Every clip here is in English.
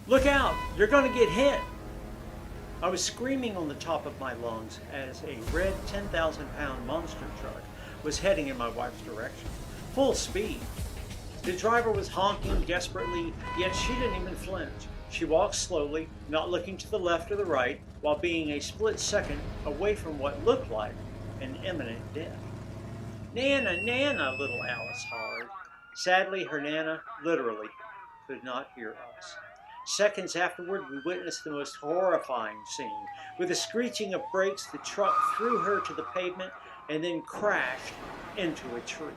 Look out, you're going to get hit. I was screaming on the top of my lungs as a red 10,000-pound monster truck was heading in my wife's direction, full speed. The driver was honking desperately, yet she didn't even flinch. She walked slowly, not looking to the left or the right, while being a split second away from what looked like an imminent death. "Nana, Nana," little Alice hollered. Sadly, her Nana literally could not hear us. Seconds afterward, we witnessed the most horrifying scene. With a screeching of brakes, the truck threw her to the pavement and then crashed into a tree.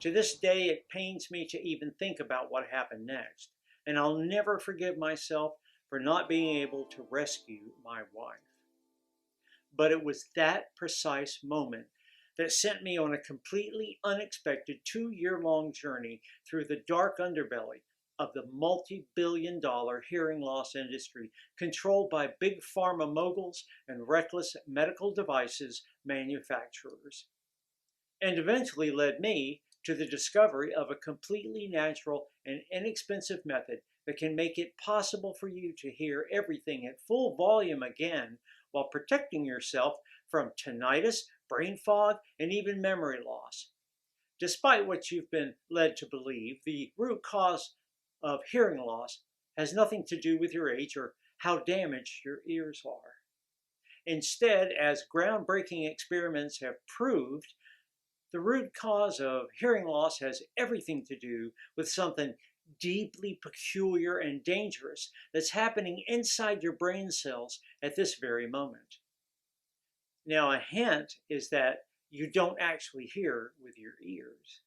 To this day, it pains me to even think about what happened next, and I'll never forgive myself for not being able to rescue my wife. But it was that precise moment that sent me on a completely unexpected 2-year-long journey through the dark underbelly of the multi-billion-dollar hearing loss industry controlled by big pharma moguls and reckless medical devices manufacturers, and eventually led me to the discovery of a completely natural and inexpensive method that can make it possible for you to hear everything at full volume again while protecting yourself from tinnitus, brain fog, and even memory loss. Despite what you've been led to believe, the root cause of hearing loss has nothing to do with your age or how damaged your ears are. Instead, as groundbreaking experiments have proved, the root cause of hearing loss has everything to do with something deeply peculiar and dangerous that's happening inside your brain cells at this very moment. Now, a hint is that you don't actually hear with your ears.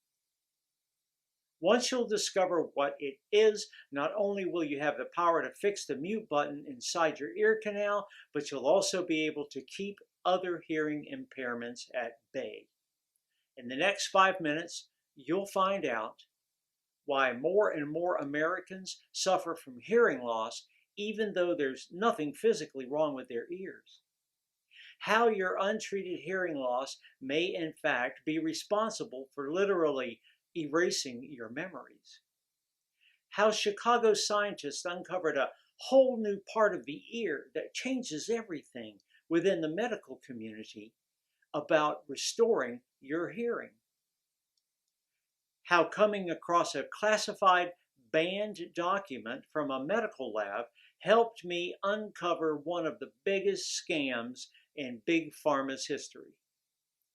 Once you'll discover what it is, not only will you have the power to fix the mute button inside your ear canal, but you'll also be able to keep other hearing impairments at bay. In the next 5 minutes, you'll find out why more and more Americans suffer from hearing loss even though there's nothing physically wrong with their ears. How your untreated hearing loss may in fact be responsible for literally erasing your memories. How Chicago scientists uncovered a whole new part of the ear that changes everything within the medical community about restoring your hearing. How coming across a classified banned document from a medical lab helped me uncover one of the biggest scams in Big Pharma's history.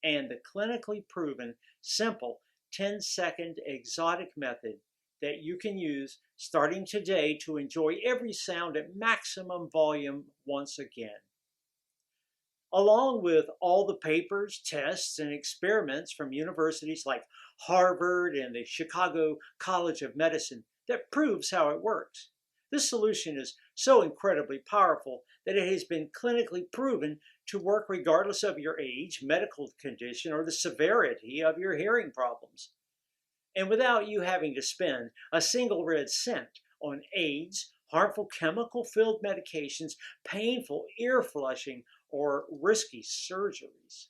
And the clinically proven, simple, 10-second exotic method that you can use starting today to enjoy every sound at maximum volume once again. Along with all the papers, tests, and experiments from universities like Harvard and the Chicago College of Medicine that proves how it works. This solution is so incredibly powerful that it has been clinically proven to work regardless of your age, medical condition, or the severity of your hearing problems. And without you having to spend a single red cent on aids, harmful chemical-filled medications, painful ear flushing, or risky surgeries.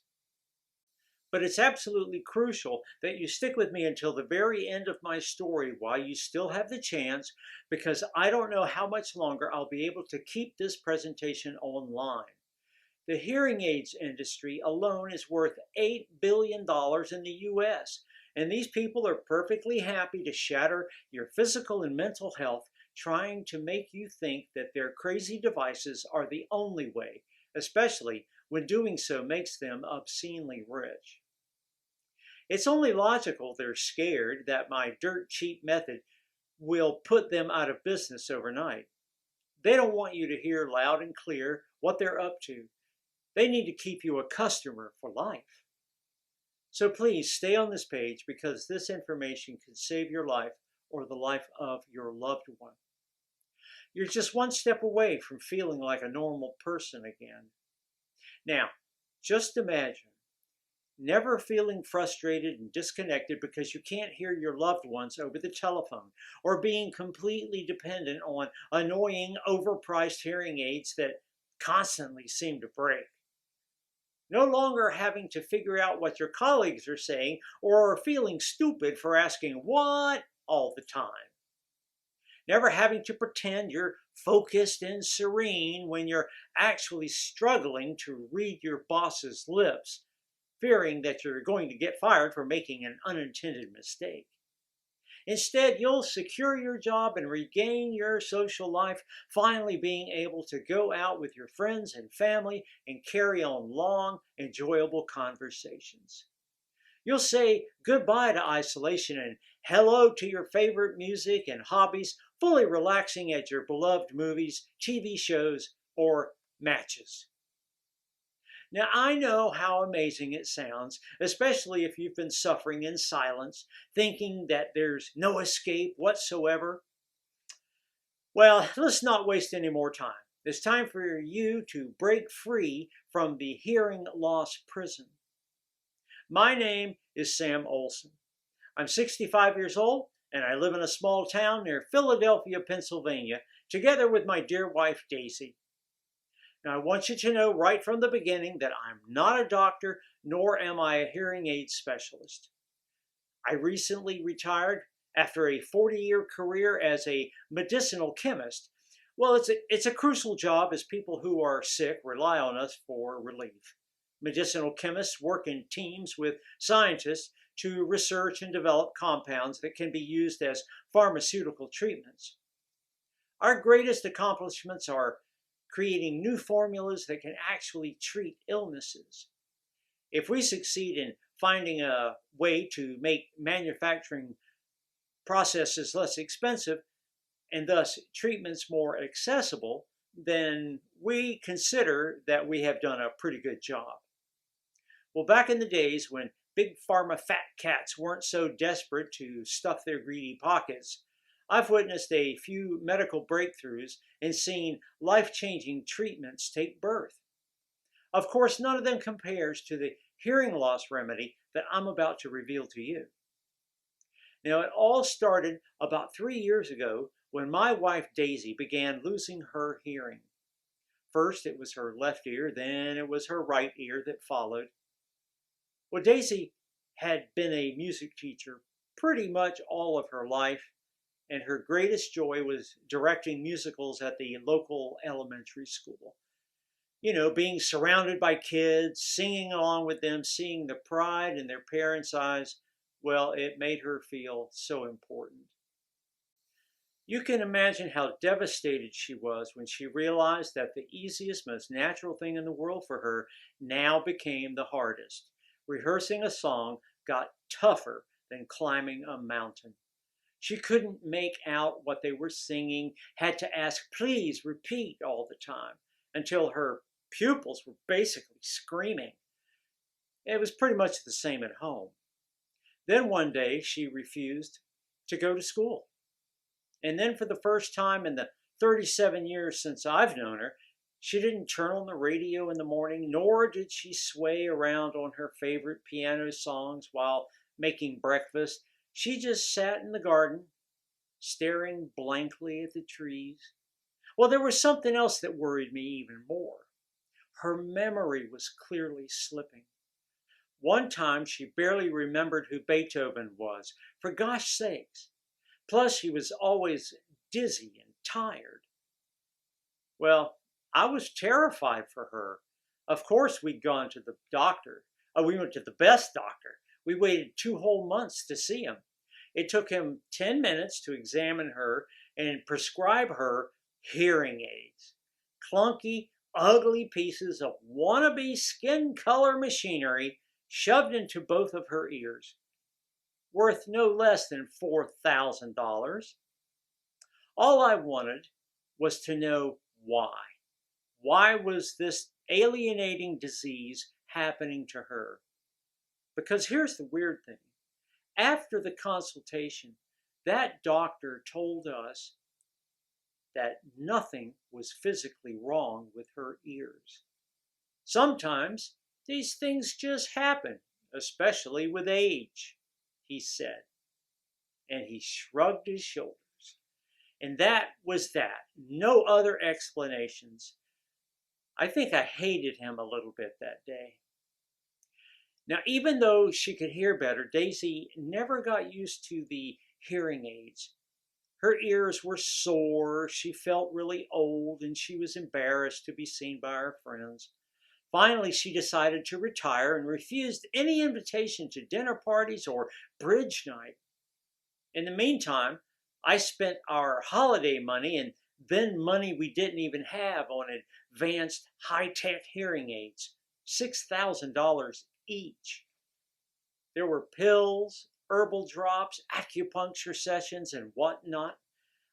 But it's absolutely crucial that you stick with me until the very end of my story while you still have the chance, because I don't know how much longer I'll be able to keep this presentation online. The hearing aids industry alone is worth $8 billion in the US, and these people are perfectly happy to shatter your physical and mental health, trying to make you think that their crazy devices are the only way, especially when doing so makes them obscenely rich. It's only logical they're scared that my dirt cheap method will put them out of business overnight. They don't want you to hear loud and clear what they're up to. They need to keep you a customer for life. So please stay on this page, because this information could save your life or the life of your loved one. You're just one step away from feeling like a normal person again. Now, just imagine never feeling frustrated and disconnected because you can't hear your loved ones over the telephone, or being completely dependent on annoying, overpriced hearing aids that constantly seem to break. No longer having to figure out what your colleagues are saying, or feeling stupid for asking "what" all the time. never having to pretend you're focused and serene when you're actually struggling to read your boss's lips, fearing that you're going to get fired for making an unintended mistake. Instead, you'll secure your job and regain your social life, finally being able to go out with your friends and family and carry on long, enjoyable conversations. You'll say goodbye to isolation and hello to your favorite music and hobbies, fully relaxing at your beloved movies, TV shows, or matches. Now, I know how amazing it sounds, especially if you've been suffering in silence, thinking that there's no escape whatsoever. Well, let's not waste any more time. It's time for you to break free from the hearing loss prison. My name is Sam Olsen. I'm 65 years old, and I live in a small town near Philadelphia, Pennsylvania, together with my dear wife, Daisy. Now, I want you to know right from the beginning that I'm not a doctor, nor am I a hearing aid specialist. I recently retired after a 40-year career as a medicinal chemist. Well, it's a crucial job as people who are sick rely on us for relief. Medicinal chemists work in teams with scientists to research and develop compounds that can be used as pharmaceutical treatments. Our greatest accomplishments are creating new formulas that can actually treat illnesses. If we succeed in finding a way to make manufacturing processes less expensive and thus treatments more accessible, then we consider that we have done a pretty good job. Well, back in the days when big pharma fat cats weren't so desperate to stuff their greedy pockets, I've witnessed a few medical breakthroughs and seen life-changing treatments take birth. Of course, none of them compares to the hearing loss remedy that I'm about to reveal to you. Now, it all started about 3 years ago when my wife Daisy began losing her hearing. First, it was her left ear, then it was her right ear that followed. Well, Daisy had been a music teacher pretty much all of her life, and her greatest joy was directing musicals at the local elementary school. You know, being surrounded by kids, singing along with them, seeing the pride in their parents' eyes, well, it made her feel so important. You can imagine how devastated she was when she realized that the easiest, most natural thing in the world for her now became the hardest. Rehearsing a song got tougher than climbing a mountain. She couldn't make out what they were singing, had to ask, please repeat all the time, until her pupils were basically screaming. It was pretty much the same at home. Then one day she refused to go to school. And then for the first time in the 37 years since I've known her, she didn't turn on the radio in the morning, nor did she sway around on her favorite piano songs while making breakfast. She just sat in the garden, staring blankly at the trees. Well, there was something else that worried me even more. Her memory was clearly slipping. One time she barely remembered who Beethoven was, for gosh sakes. Plus, she was always dizzy and tired. Well, I was terrified for her. Of course, we'd gone to the doctor. We went to the best doctor. We waited 2 whole months to see him. It took him 10 minutes to examine her and prescribe her hearing aids. Clunky, ugly pieces of wannabe skin color machinery shoved into both of her ears, worth no less than $4,000. All I wanted was to know why. Why was this alienating disease happening to her? Because here's the weird thing. After the consultation, that doctor told us that nothing was physically wrong with her ears. Sometimes these things just happen, especially with age, he said. And he shrugged his shoulders. And that was that. No other explanations. I think I hated him a little bit that day. Now, even though she could hear better, Daisy never got used to the hearing aids. Her ears were sore, she felt really old, and she was embarrassed to be seen by her friends. Finally, she decided to retire and refused any invitation to dinner parties or bridge night. In the meantime, I spent our holiday money and then money we didn't even have on advanced high-tech hearing aids, $6,000 each. There were pills, herbal drops, acupuncture sessions, and whatnot.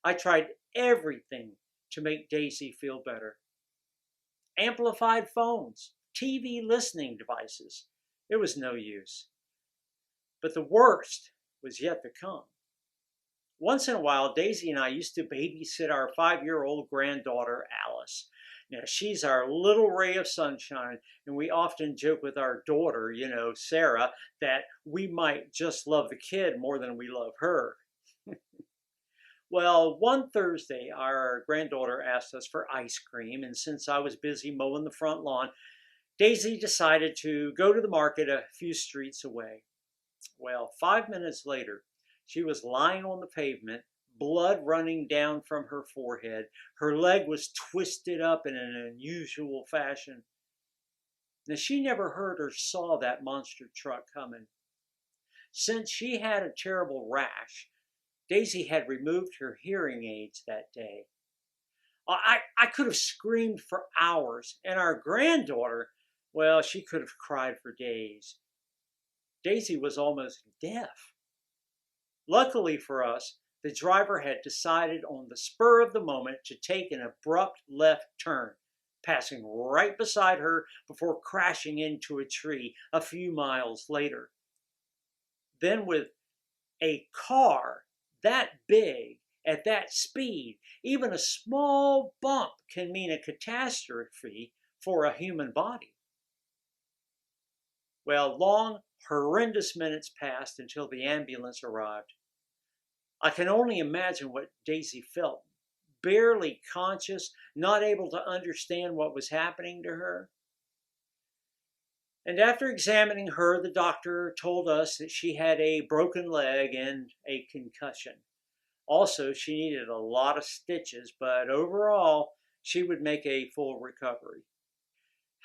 I tried everything to make Daisy feel better. Amplified phones, TV listening devices. It was no use. But the worst was yet to come. Once in a while, Daisy and I used to babysit our 5-year-old granddaughter, Alice. Now, she's our little ray of sunshine, and we often joke with our daughter, Sarah, that we might just love the kid more than we love her. Well, one Thursday, our granddaughter asked us for ice cream, and since I was busy mowing the front lawn, Daisy decided to go to the market a few streets away. Well, 5 minutes later, she was lying on the pavement, blood running down from her forehead. Her leg was twisted up in an unusual fashion. Now, she never heard or saw that monster truck coming. Since she had a terrible rash, Daisy had removed her hearing aids that day. I could have screamed for hours, and our granddaughter, well, she could have cried for days. Daisy was almost deaf. Luckily for us, the driver had decided on the spur of the moment to take an abrupt left turn, passing right beside her before crashing into a tree a few miles later. Then with a car that big, at that speed, even a small bump can mean a catastrophe for a human body. Well, long, horrendous minutes passed until the ambulance arrived. I can only imagine what Daisy felt, barely conscious, not able to understand what was happening to her. And after examining her, the doctor told us that she had a broken leg and a concussion. Also, she needed a lot of stitches, but overall, she would make a full recovery.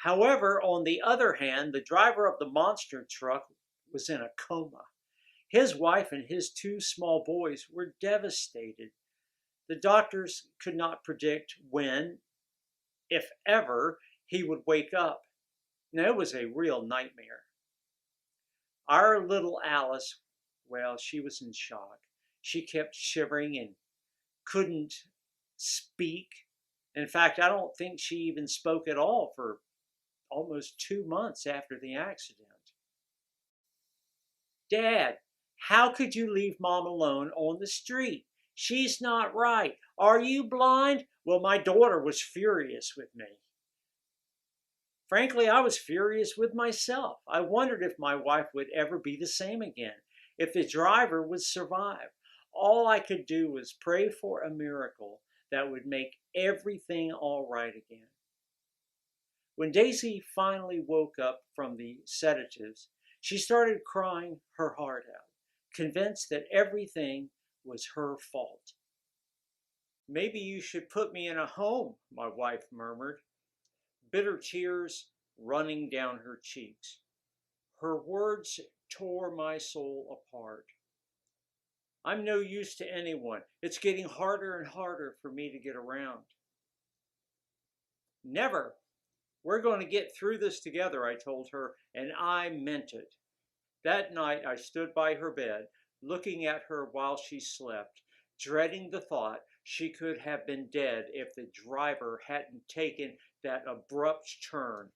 However, on the other hand, the driver of the monster truck was in a coma. His wife and his 2 small boys were devastated. The doctors could not predict when, if ever, he would wake up. Now, it was a real nightmare. Our little Alice, well, she was in shock. She kept shivering and couldn't speak. In fact, I don't think she even spoke at all for almost 2 months after the accident. Dad, how could you leave Mom alone on the street? She's not right. Are you blind? Well, my daughter was furious with me. Frankly, I was furious with myself. I wondered if my wife would ever be the same again, if the driver would survive. All I could do was pray for a miracle that would make everything all right again. When Daisy finally woke up from the sedatives, she started crying her heart out, convinced that everything was her fault. Maybe you should put me in a home, my wife murmured, bitter tears running down her cheeks. Her words tore my soul apart. I'm no use to anyone. It's getting harder and harder for me to get around. Never. We're going to get through this together, I told her, and I meant it. That night I stood by her bed, looking at her while she slept, dreading the thought she could have been dead if the driver hadn't taken that abrupt turn,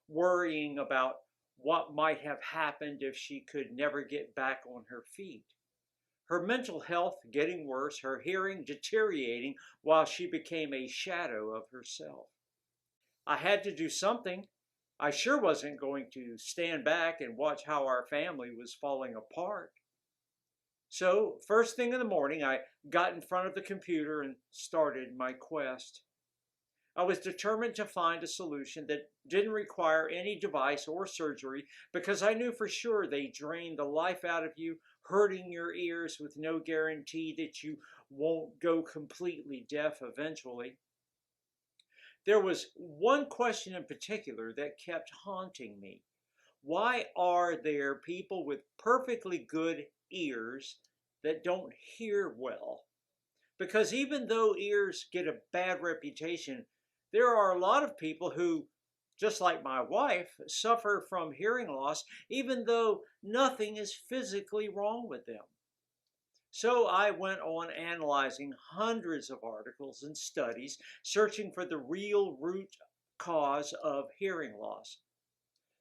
worrying about what might have happened if she could never get back on her feet. Her mental health getting worse, her hearing deteriorating while she became a shadow of herself. I had to do something. I sure wasn't going to stand back and watch how our family was falling apart. So, first thing in the morning, I got in front of the computer and started my quest. I was determined to find a solution that didn't require any device or surgery because I knew for sure they drained the life out of you, hurting your ears with no guarantee that you won't go completely deaf eventually. There was one question in particular that kept haunting me. Why are there people with perfectly good ears that don't hear well? Because even though ears get a bad reputation, there are a lot of people who, just like my wife, suffer from hearing loss even though nothing is physically wrong with them. So I went on analyzing hundreds of articles and studies, searching for the real root cause of hearing loss.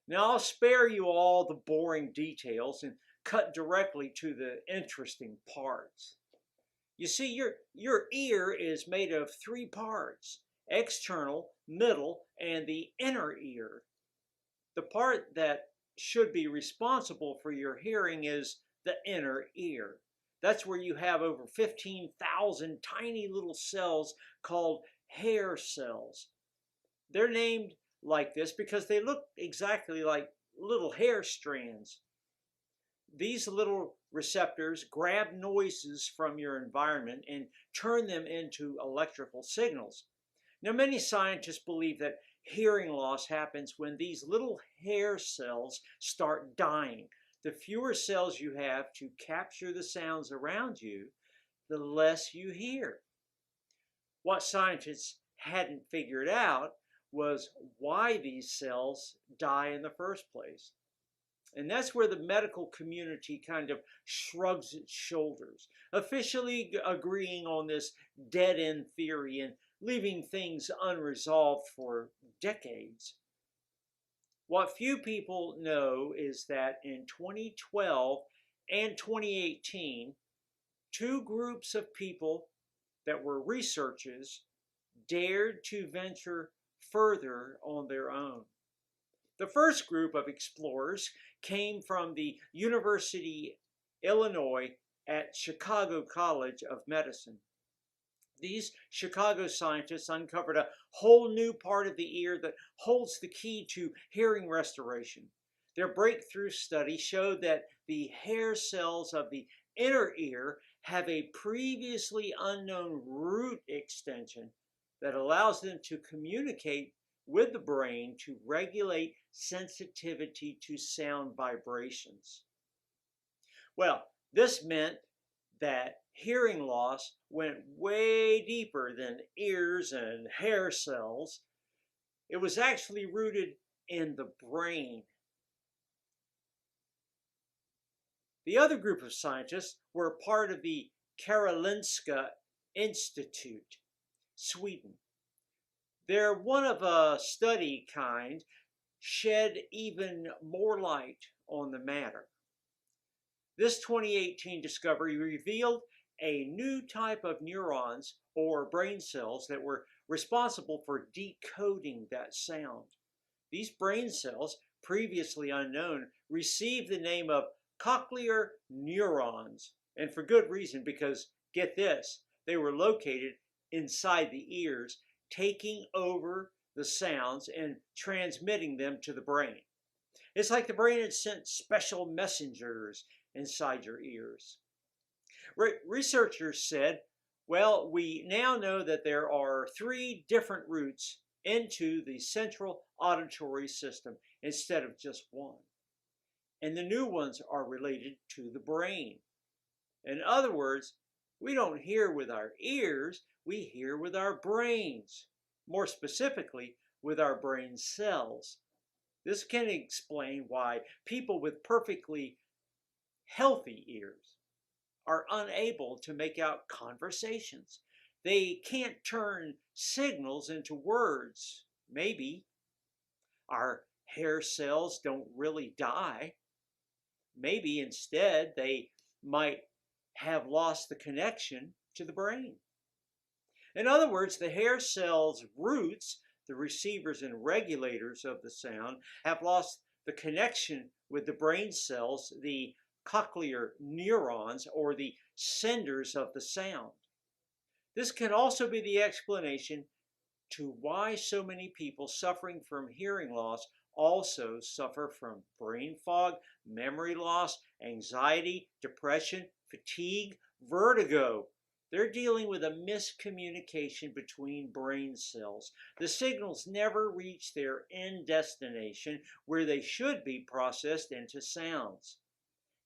Now I'll spare you all the boring details and cut directly to the interesting parts. You see, your ear is made of three parts: external, middle, and the inner ear. The part that should be responsible for your hearing is the inner ear. That's where you have over 15,000 tiny little cells called hair cells. They're named like this because they look exactly like little hair strands. These little receptors grab noises from your environment and turn them into electrical signals. Now, many scientists believe that hearing loss happens when these little hair cells start dying. The fewer cells you have to capture the sounds around you, the less you hear. What scientists hadn't figured out was why these cells die in the first place. And that's where the medical community kind of shrugs its shoulders, officially agreeing on this dead-end theory and leaving things unresolved for decades. What few people know is that in 2012 and 2018, two groups of people that were researchers dared to venture further on their own. The first group of explorers came from the University of Illinois at Chicago College of Medicine. These Chicago scientists uncovered a whole new part of the ear that holds the key to hearing restoration. Their breakthrough study showed that the hair cells of the inner ear have a previously unknown root extension that allows them to communicate with the brain to regulate sensitivity to sound vibrations. Well, this meant that hearing loss went way deeper than ears and hair cells. It was actually rooted in the brain. The other group of scientists were part of the Karolinska Institute, Sweden. They're one of a study kind, shed even more light on the matter. This 2018 discovery revealed a new type of neurons or brain cells that were responsible for decoding that sound. These brain cells, previously unknown, received the name of cochlear neurons, and for good reason, because, get this, they were located inside the ears, taking over the sounds and transmitting them to the brain. It's like the brain had sent special messengers inside your ears. Researchers said, well, we now know that there are 3 different routes into the central auditory system instead of just one. And the new ones are related to the brain. In other words, we don't hear with our ears, we hear with our brains. More specifically, with our brain cells. This can explain why people with perfectly healthy ears are unable to make out conversations. They can't turn signals into words. Maybe our hair cells don't really die. Maybe instead they might have lost the connection to the brain. In other words, the hair cells' roots, the receivers and regulators of the sound, have lost the connection with the brain cells, the cochlear neurons, or the senders of the sound. This can also be the explanation to why so many people suffering from hearing loss also suffer from brain fog, memory loss, anxiety, depression, fatigue, vertigo, They're dealing with a miscommunication between brain cells. The signals never reach their end destination where they should be processed into sounds.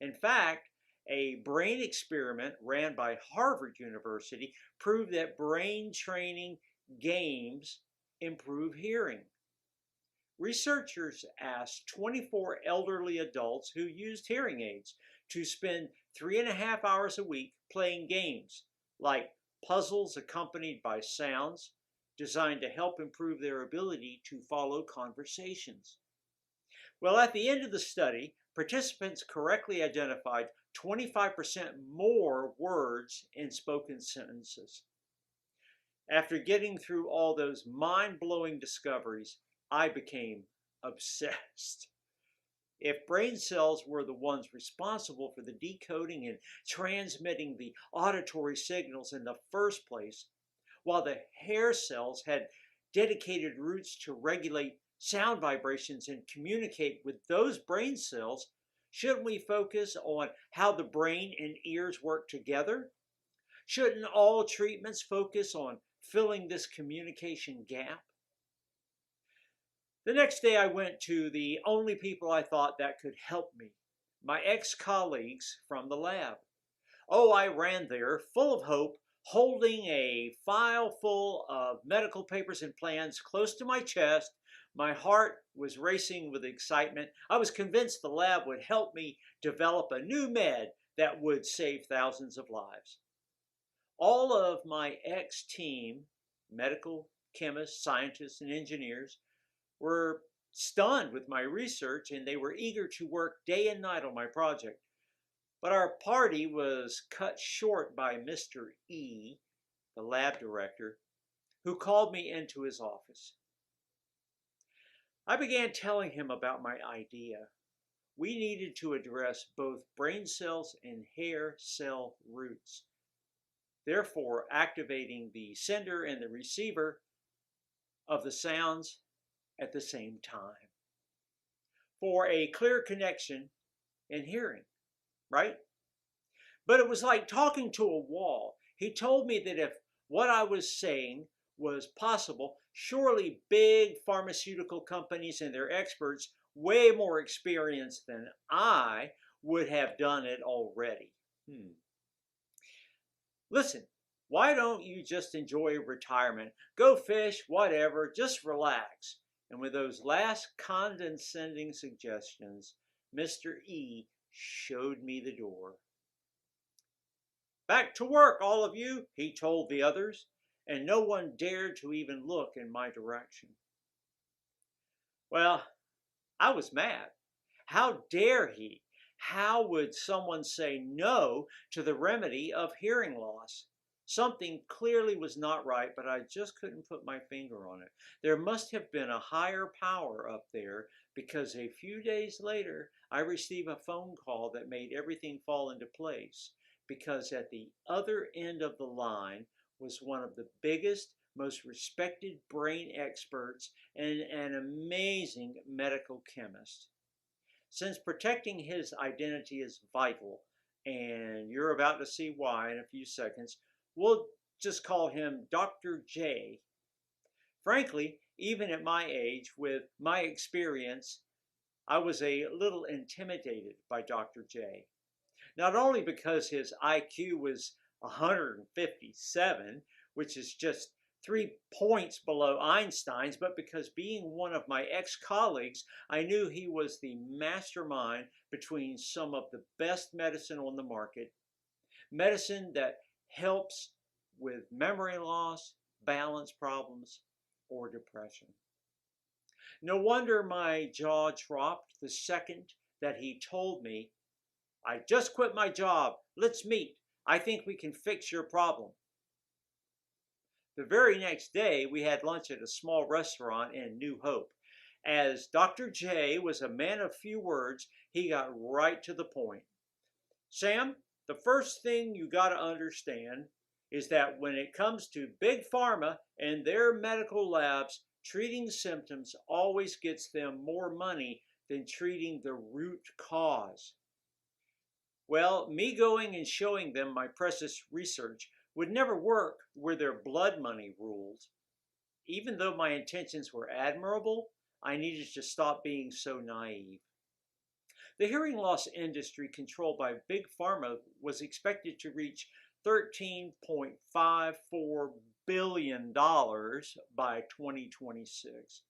In fact, a brain experiment ran by Harvard University proved that brain training games improve hearing. Researchers asked 24 elderly adults who used hearing aids to spend 3.5 hours a week playing games like puzzles accompanied by sounds designed to help improve their ability to follow conversations. Well, at the end of the study, participants correctly identified 25% more words in spoken sentences. After getting through all those mind-blowing discoveries, I became obsessed. If brain cells were the ones responsible for the decoding and transmitting the auditory signals in the first place, while the hair cells had dedicated roots to regulate sound vibrations and communicate with those brain cells, shouldn't we focus on how the brain and ears work together? Shouldn't all treatments focus on filling this communication gap? The next day I went to the only people I thought that could help me, my ex-colleagues from the lab. Oh, I ran there full of hope, holding a file full of medical papers and plans close to my chest. My heart was racing with excitement. I was convinced the lab would help me develop a new med that would save thousands of lives. All of my ex-team, medical, chemists, scientists, and engineers, were stunned with my research, and they were eager to work day and night on my project. But our party was cut short by Mr. E, the lab director, who called me into his office. I began telling him about my idea. We needed to address both brain cells and hair cell roots, therefore activating the sender and the receiver of the sounds at the same time for a clear connection in hearing, right? But it was like talking to a wall. He told me that if what I was saying was possible, surely big pharmaceutical companies and their experts, way more experienced than I, would have done it already. Listen, why don't you just enjoy retirement? Go fish, whatever, just relax. And with those last condescending suggestions, Mr. E showed me the door. Back to work, all of you, he told the others, and no one dared to even look in my direction. Well, I was mad. How dare he? How would someone say no to the remedy of hearing loss? Something clearly was not right, but I just couldn't put my finger on it. There must have been a higher power up there, because a few days later, I received a phone call that made everything fall into place, because at the other end of the line was one of the biggest, most respected brain experts and an amazing medical chemist. Since protecting his identity is vital, and you're about to see why in a few seconds, we'll just call him Dr. J. Frankly, even at my age, with my experience, I was a little intimidated by Dr. J. Not only because his IQ was 157, which is just 3 points below Einstein's, but because being one of my ex-colleagues, I knew he was the mastermind between some of the best medicine on the market, medicine that helps with memory loss, balance problems, or depression. No wonder my jaw dropped the second that he told me, "I just quit my job. Let's meet. I think we can fix your problem." The very next day, we had lunch at a small restaurant in New Hope. As Dr. J was a man of few words, he got right to the point. "Sam, the first thing you got to understand is that when it comes to big pharma and their medical labs, treating symptoms always gets them more money than treating the root cause." Well, me going and showing them my precious research would never work where their blood money ruled. Even though my intentions were admirable, I needed to stop being so naive. The hearing loss industry controlled by Big Pharma was expected to reach $13.54 billion by 2026.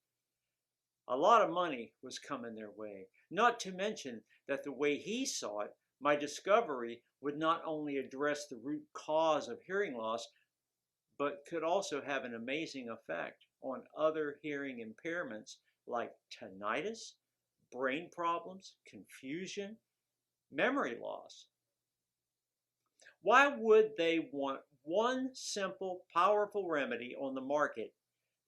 A lot of money was coming their way, not to mention that the way he saw it, my discovery would not only address the root cause of hearing loss, but could also have an amazing effect on other hearing impairments like tinnitus, brain problems, confusion, memory loss. Why would they want one simple, powerful remedy on the market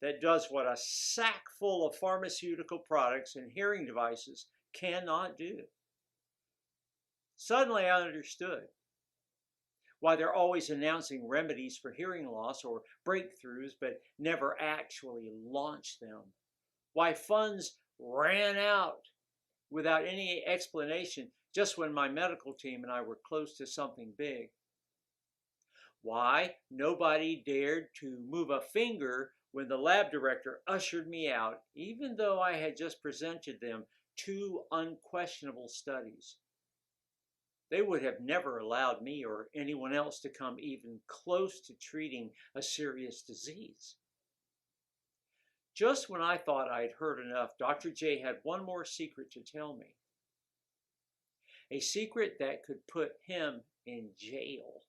that does what a sack full of pharmaceutical products and hearing devices cannot do? Suddenly I understood why they're always announcing remedies for hearing loss or breakthroughs but never actually launch them. Why funds ran out without any explanation just when my medical team and I were close to something big. Why nobody dared to move a finger when the lab director ushered me out, even though I had just presented them two unquestionable studies. They would have never allowed me or anyone else to come even close to treating a serious disease. Just when I thought I'd heard enough, Dr. J had one more secret to tell me. A secret that could put him in jail.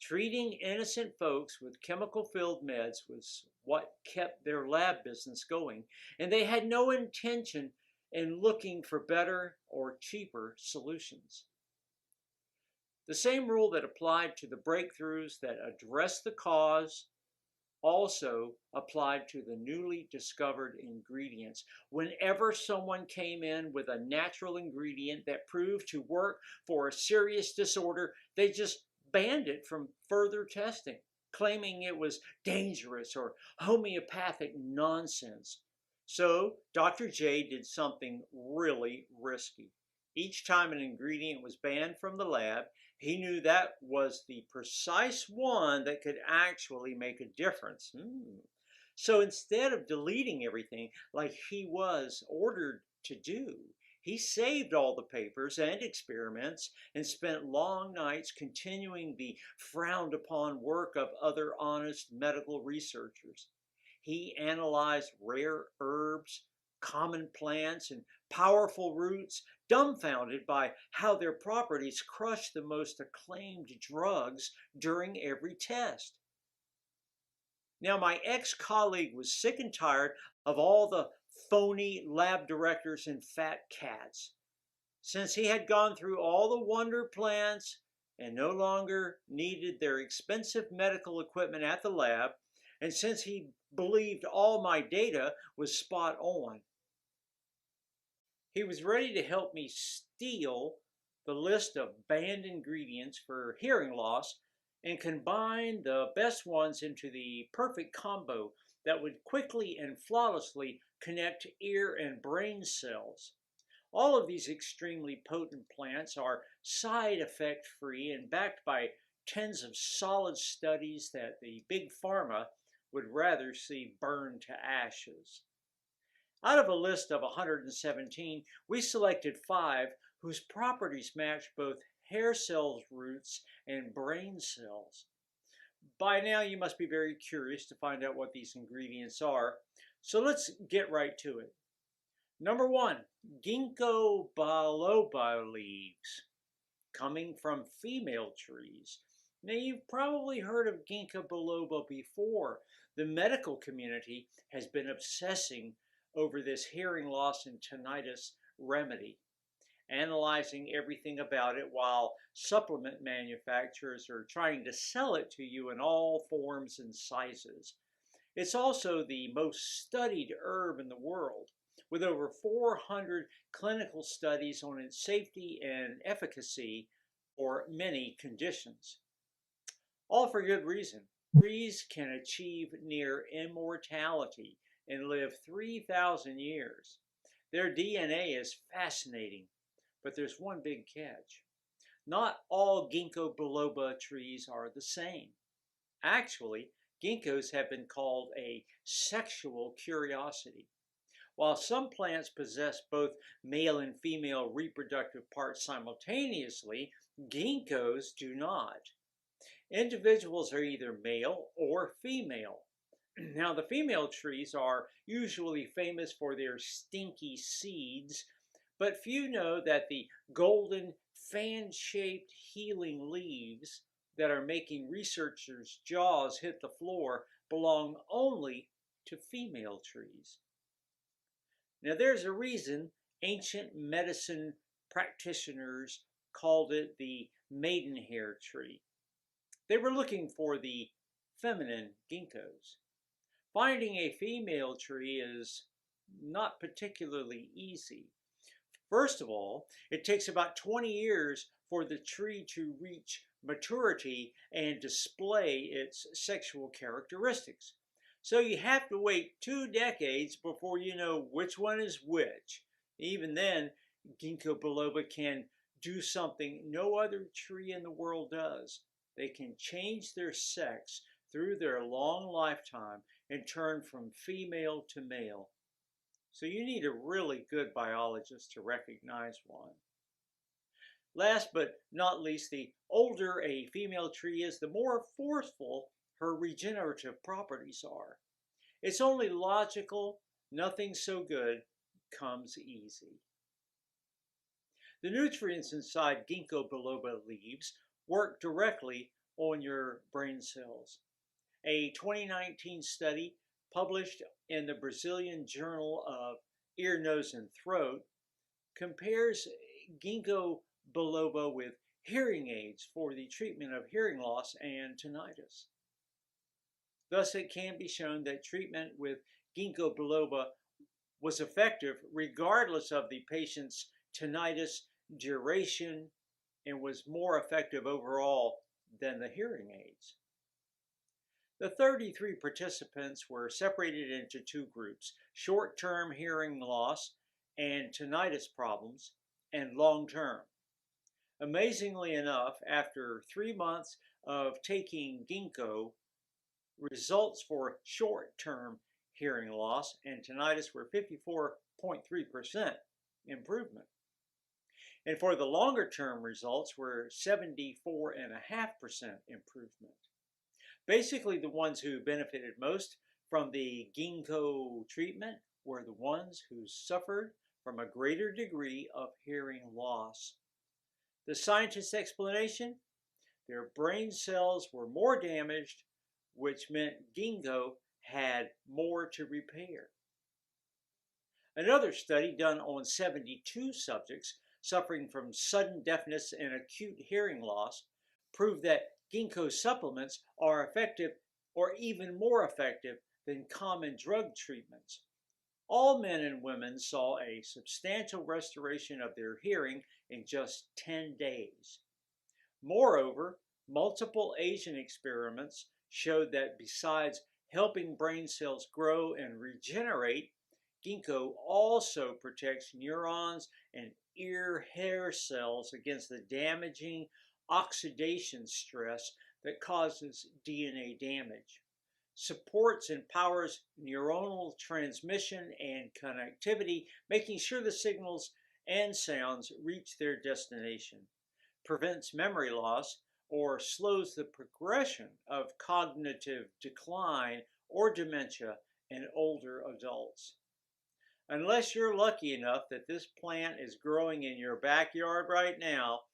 Treating innocent folks with chemical-filled meds was what kept their lab business going, and they had no intention in looking for better or cheaper solutions. The same rule that applied to the breakthroughs that addressed the cause also applied to the newly discovered ingredients. Whenever someone came in with a natural ingredient that proved to work for a serious disorder, they just banned it from further testing, claiming it was dangerous or homeopathic nonsense. So Dr. J did something really risky. Each time an ingredient was banned from the lab, he knew that was the precise one that could actually make a difference. So instead of deleting everything like he was ordered to do, he saved all the papers and experiments and spent long nights continuing the frowned upon work of other honest medical researchers. He analyzed rare herbs, common plants, and powerful roots, dumbfounded by how their properties crush the most acclaimed drugs during every test. Now, my ex-colleague was sick and tired of all the phony lab directors and fat cats. Since he had gone through all the wonder plants and no longer needed their expensive medical equipment at the lab, and since he believed all my data was spot on, he was ready to help me steal the list of banned ingredients for hearing loss and combine the best ones into the perfect combo that would quickly and flawlessly connect ear and brain cells. All of these extremely potent plants are side effect free and backed by tens of solid studies that the big pharma would rather see burned to ashes. Out of a list of 117, we selected 5 whose properties match both hair cells roots and brain cells. By now you must be very curious to find out what these ingredients are, so let's get right to it. Number 1, ginkgo biloba leaves, coming from female trees. Now, you've probably heard of ginkgo biloba before. The medical community has been obsessing over this hearing loss and tinnitus remedy, analyzing everything about it while supplement manufacturers are trying to sell it to you in all forms and sizes. It's also the most studied herb in the world, with over 400 clinical studies on its safety and efficacy for many conditions. All for good reason. Trees can achieve near immortality and live 3,000 years. Their DNA is fascinating, but there's one big catch. Not all ginkgo biloba trees are the same. Actually, ginkgos have been called a sexual curiosity. While some plants possess both male and female reproductive parts simultaneously, ginkgos do not. Individuals are either male or female. Now, the female trees are usually famous for their stinky seeds, but few know that the golden fan-shaped healing leaves that are making researchers' jaws hit the floor belong only to female trees. Now, there's a reason ancient medicine practitioners called it the maidenhair tree. They were looking for the feminine ginkgos. Finding a female tree is not particularly easy. First of all, it takes about 20 years for the tree to reach maturity and display its sexual characteristics. So you have to wait 2 decades before you know which one is which. Even then, ginkgo biloba can do something no other tree in the world does. They can change their sex through their long lifetime and turn from female to male. So you need a really good biologist to recognize one. Last but not least, the older a female tree is, the more forceful her regenerative properties are. It's only logical, nothing so good comes easy. The nutrients inside ginkgo biloba leaves work directly on your brain cells. A 2019 study published in the Brazilian Journal of Ear, Nose, and Throat compares ginkgo biloba with hearing aids for the treatment of hearing loss and tinnitus. Thus, it can be shown that treatment with ginkgo biloba was effective regardless of the patient's tinnitus duration and was more effective overall than the hearing aids. The 33 participants were separated into 2 groups: short-term hearing loss and tinnitus problems, and long-term. Amazingly enough, after 3 months of taking ginkgo, results for short-term hearing loss and tinnitus were 54.3% improvement. And for the longer-term results were 74.5% improvement. Basically, the ones who benefited most from the ginkgo treatment were the ones who suffered from a greater degree of hearing loss. The scientists' explanation? Their brain cells were more damaged, which meant ginkgo had more to repair. Another study done on 72 subjects suffering from sudden deafness and acute hearing loss proved that ginkgo supplements are effective, or even more effective, than common drug treatments. All men and women saw a substantial restoration of their hearing in just 10 days. Moreover, multiple Asian experiments showed that besides helping brain cells grow and regenerate, ginkgo also protects neurons and ear hair cells against the damaging oxidation stress that causes DNA damage, supports and powers neuronal transmission and connectivity, making sure the signals and sounds reach their destination, prevents memory loss, or slows the progression of cognitive decline or dementia in older adults. Unless you're lucky enough that this plant is growing in your backyard right now,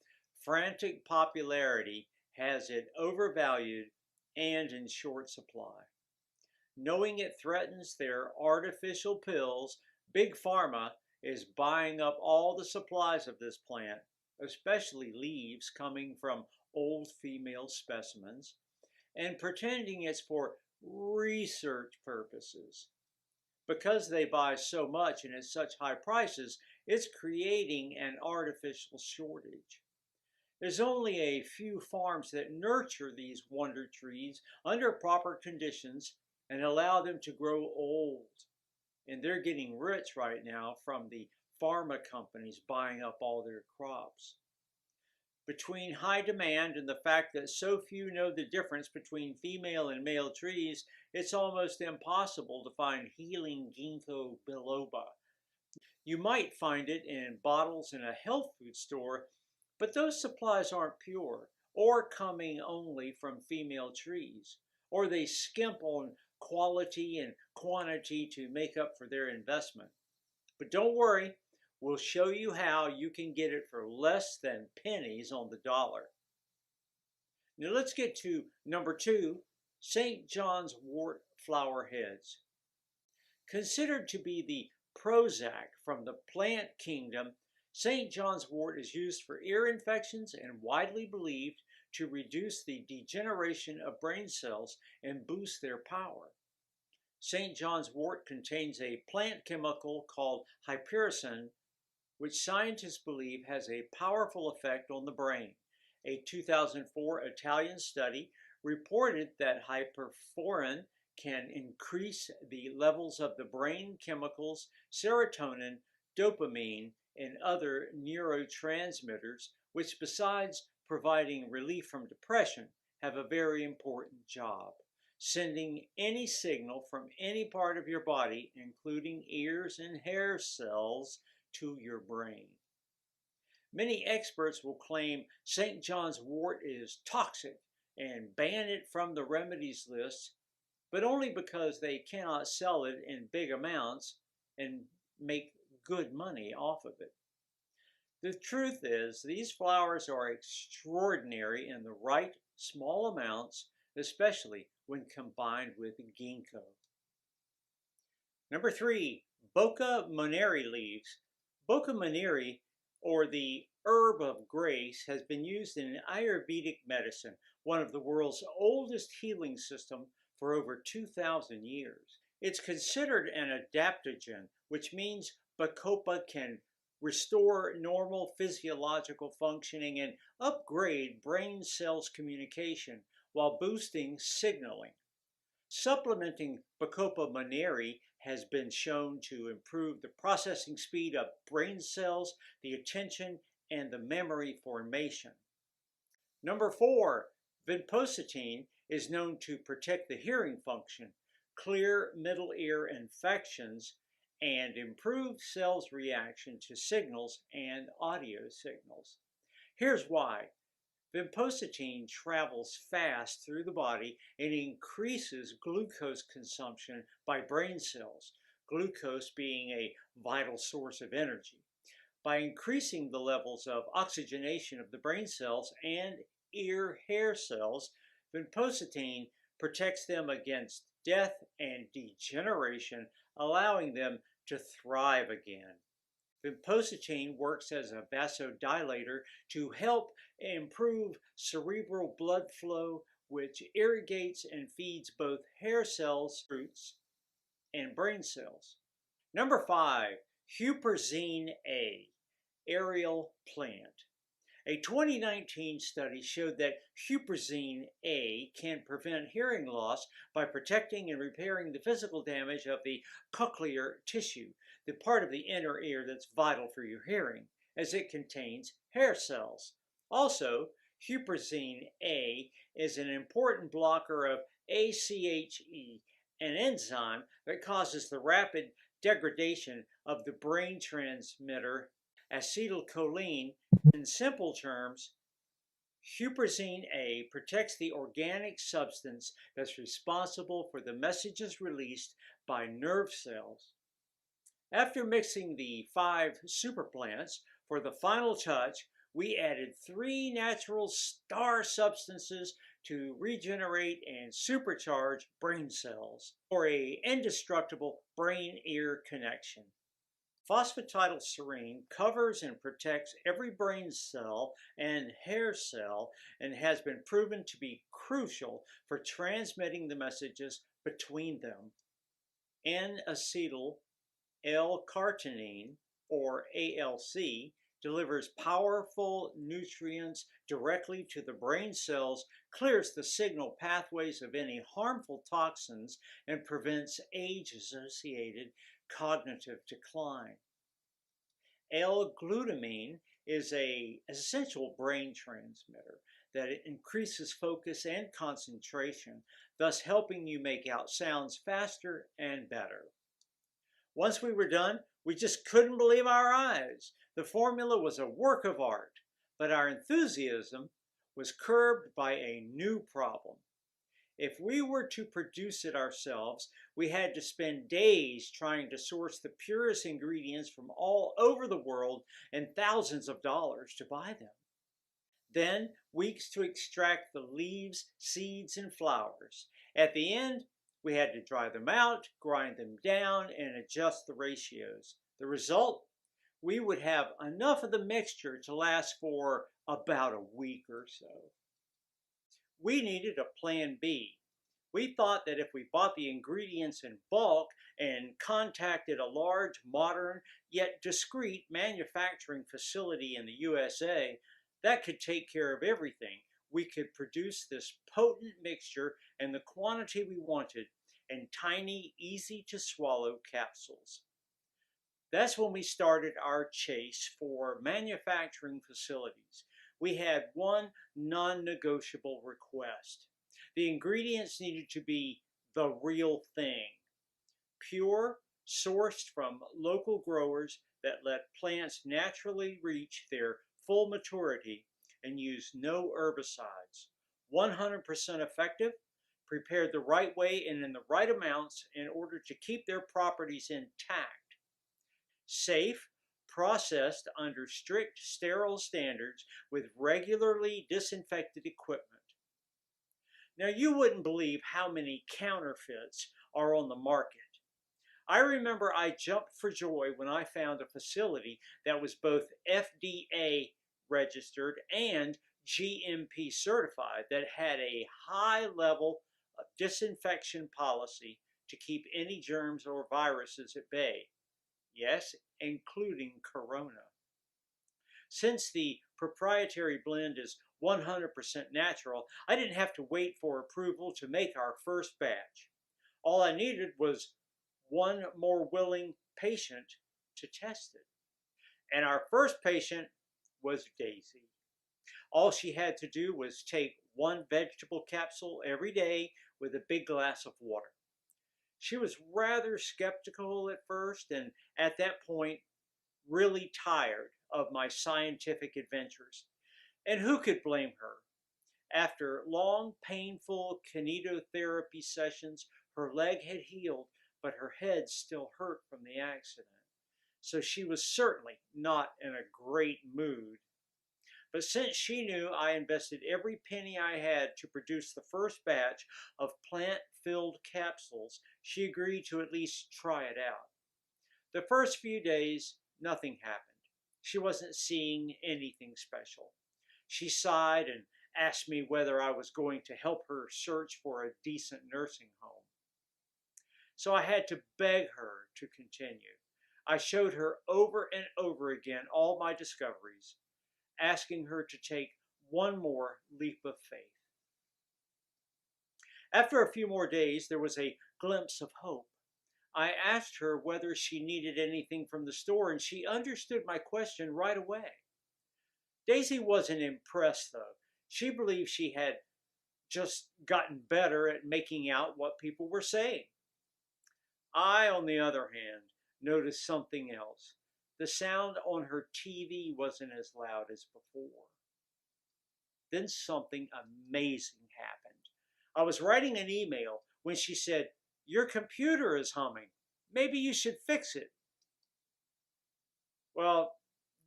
frantic popularity has it overvalued and in short supply. Knowing it threatens their artificial pills, Big Pharma is buying up all the supplies of this plant, especially leaves coming from old female specimens, and pretending it's for research purposes. Because they buy so much and at such high prices, it's creating an artificial shortage. There's only a few farms that nurture these wonder trees under proper conditions and allow them to grow old. And they're getting rich right now from the pharma companies buying up all their crops. Between high demand and the fact that so few know the difference between female and male trees, it's almost impossible to find healing ginkgo biloba. You might find it in bottles in a health food store, but those supplies aren't pure or coming only from female trees, or they skimp on quality and quantity to make up for their investment. But don't worry, we'll show you how you can get it for less than pennies on the dollar. Now let's get to number 2, St. John's wort flower heads. Considered to be the Prozac from the plant kingdom, St. John's wort is used for ear infections and widely believed to reduce the degeneration of brain cells and boost their power. St. John's wort contains a plant chemical called hypericin, which scientists believe has a powerful effect on the brain. A 2004 Italian study reported that hyperforin can increase the levels of the brain chemicals serotonin, dopamine, and other neurotransmitters, which besides providing relief from depression, have a very important job, sending any signal from any part of your body, including ears and hair cells, to your brain. Many experts will claim St. John's wort is toxic and ban it from the remedies list, but only because they cannot sell it in big amounts and make good money off of it. The truth is, these flowers are extraordinary in the right small amounts, especially when combined with ginkgo. Number 3, Bocca Moneri leaves. Bocca Moneri, or the herb of grace, has been used in Ayurvedic medicine, one of the world's oldest healing systems, for over 2,000 years. It's considered an adaptogen, which means Bacopa can restore normal physiological functioning and upgrade brain cells communication while boosting signaling. Supplementing Bacopa moneri has been shown to improve the processing speed of brain cells, the attention, and the memory formation. Number 4, vinpocetine is known to protect the hearing function, clear middle ear infections, and improve cells' reaction to signals and audio signals. Here's why. Vinpocetine travels fast through the body and increases glucose consumption by brain cells, glucose being a vital source of energy. By increasing the levels of oxygenation of the brain cells and ear hair cells, vinpocetine protects them against death and degeneration, allowing them to thrive again. Vinpocetine works as a vasodilator to help improve cerebral blood flow, which irrigates and feeds both hair cells, roots, and brain cells. Number 5, Huperzine A, aerial plant. A 2019 study showed that Huperzine A can prevent hearing loss by protecting and repairing the physical damage of the cochlear tissue, the part of the inner ear that's vital for your hearing, as it contains hair cells. Also, Huperzine A is an important blocker of ACHE, an enzyme that causes the rapid degradation of the brain transmitter acetylcholine. In simple terms, Huperzine A protects the organic substance that's responsible for the messages released by nerve cells. After mixing the 5 superplants, for the final touch, we added 3 natural star substances to regenerate and supercharge brain cells for an indestructible brain-ear connection. Phosphatidylserine covers and protects every brain cell and hair cell and has been proven to be crucial for transmitting the messages between them. N-acetyl L-carnitine, or ALC, delivers powerful nutrients directly to the brain cells, clears the signal pathways of any harmful toxins, and prevents age-associated cognitive decline. L-glutamine is an essential brain transmitter that it increases focus and concentration, thus helping you make out sounds faster and better. Once we were done, we just couldn't believe our eyes. The formula was a work of art, but our enthusiasm was curbed by a new problem. If we were to produce it ourselves, we had to spend days trying to source the purest ingredients from all over the world and thousands of dollars to buy them. Then weeks to extract the leaves, seeds, and flowers. At the end, we had to dry them out, grind them down, and adjust the ratios. The result? We would have enough of the mixture to last for about a week or so. We needed a plan B. We thought that if we bought the ingredients in bulk and contacted a large, modern, yet discreet manufacturing facility in the USA, that could take care of everything. We could produce this potent mixture in the quantity we wanted in tiny, easy to swallow capsules. That's when we started our chase for manufacturing facilities. We had one non-negotiable request. The ingredients needed to be the real thing. Pure, sourced from local growers that let plants naturally reach their full maturity and use no herbicides. 100% effective, prepared the right way and in the right amounts in order to keep their properties intact. Safe, processed under strict sterile standards with regularly disinfected equipment. Now, you wouldn't believe how many counterfeits are on the market. I remember I jumped for joy when I found a facility that was both FDA registered and GMP certified that had a high level of disinfection policy to keep any germs or viruses at bay. Yes, including corona. Since the proprietary blend is 100% natural, I didn't have to wait for approval to make our first batch. All I needed was one more willing patient to test it. And our first patient was Daisy. All she had to do was take one vegetable capsule every day with a big glass of water. She was rather skeptical at first, and at that point, really tired of my scientific adventures. And who could blame her? After long, painful kinetotherapy sessions, her leg had healed, but her head still hurt from the accident. So she was certainly not in a great mood. But since she knew I invested every penny I had to produce the first batch of plant-filled capsules, she agreed to at least try it out. The first few days, nothing happened. She wasn't seeing anything special. She sighed and asked me whether I was going to help her search for a decent nursing home. So I had to beg her to continue. I showed her over and over again all my discoveries, asking her to take one more leap of faith. After a few more days, there was a glimpse of hope. I asked her whether she needed anything from the store, and she understood my question right away. Daisy wasn't impressed, though. She believed she had just gotten better at making out what people were saying. I, on the other hand, noticed something else. The sound on her TV wasn't as loud as before. Then something amazing happened. I was writing an email when she said, "Your computer is humming. Maybe you should fix it." Well,